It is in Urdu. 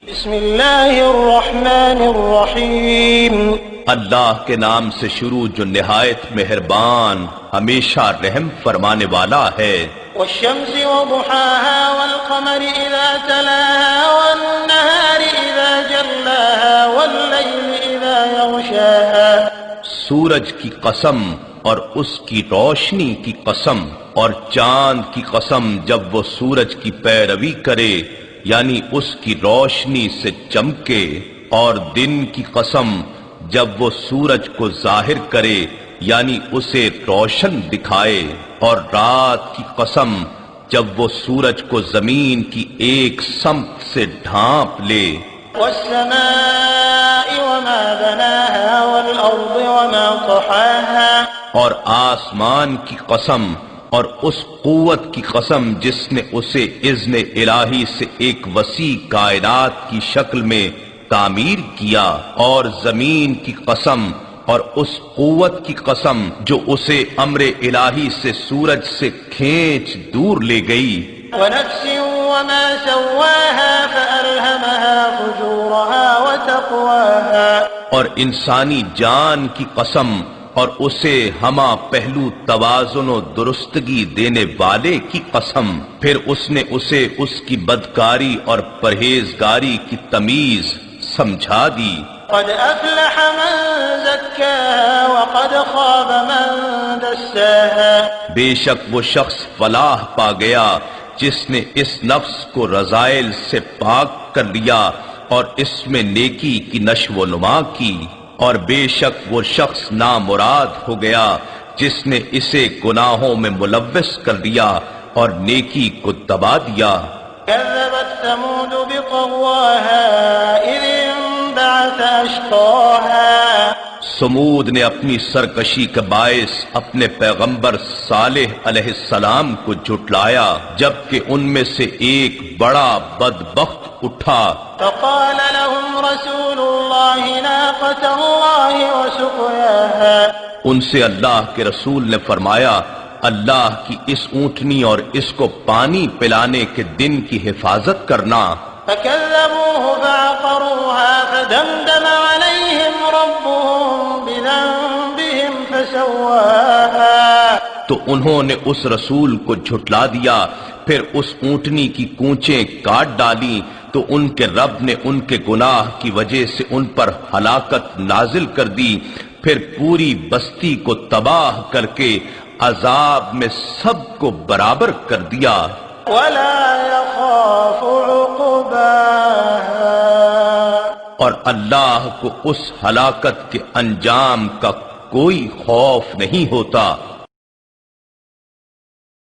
بسم اللہ الرحمن الرحیم اللہ کے نام سے شروع جو نہایت مہربان ہمیشہ رحم فرمانے والا ہے۔ والشمس وضحاها والقمر اذا تلاها والنهار اذا جلاها والليل اذا يغشاها۔ سورج کی قسم اور اس کی روشنی کی قسم، اور چاند کی قسم جب وہ سورج کی پیروی کرے یعنی اس کی روشنی سے چمکے، اور دن کی قسم جب وہ سورج کو ظاہر کرے یعنی اسے روشن دکھائے، اور رات کی قسم جب وہ سورج کو زمین کی ایک سمت سے ڈھانپ لے۔ والسماء وما بناها والارض وما طحاها۔ اور آسمان کی قسم اور اس قوت کی قسم جس نے اسے اذن الہی سے ایک وسیع کائنات کی شکل میں تعمیر کیا، اور زمین کی قسم اور اس قوت کی قسم جو اسے امر الہی سے سورج سے کھینچ دور لے گئی۔ ونفس وما سواها فألهمها فجورها وتقواها۔ اور انسانی جان کی قسم اور اسے ہمہ پہلو توازن و درستگی دینے والے کی قسم، پھر اس نے اسے اس کی بدکاری اور پرہیزگاری کی تمیز سمجھا دی۔ قد افلح من زکاها وقد خاب من دساها۔ بے شک وہ شخص فلاح پا گیا جس نے اس نفس کو رذائل سے پاک کر لیا اور اس میں نیکی کی نشو و نما کی، اور بے شک وہ شخص نامراد ہو گیا جس نے اسے گناہوں میں ملوث کر دیا اور نیکی کو دبا دیا۔ كذبت ثمود بطغواها إذ انبعث أشقاها۔ سمود نے اپنی سرکشی کے باعث اپنے پیغمبر صالح علیہ السلام کو جھٹلایا جبکہ ان میں سے ایک بڑا بدبخت اٹھا۔ فقال لهم رسول الله ناقة الله وسقياها۔ ان سے اللہ کے رسول نے فرمایا اللہ کی اس اونٹنی اور اس کو پانی پلانے کے دن کی حفاظت کرنا۔ فكذبوه فعقروها فدمدم عليهم ربهم بذنبهم فسواها۔ تو انہوں نے اس رسول کو جھٹلا دیا، پھر اس اونٹنی کی کونچیں کاٹ ڈالی، تو ان کے رب نے ان کے گناہ کی وجہ سے ان پر ہلاکت نازل کر دی، پھر پوری بستی کو تباہ کر کے عذاب میں سب کو برابر کر دیا۔ ولا يخاف عقباها۔ اور اللہ کو اس ہلاکت کے انجام کا کوئی خوف نہیں ہوتا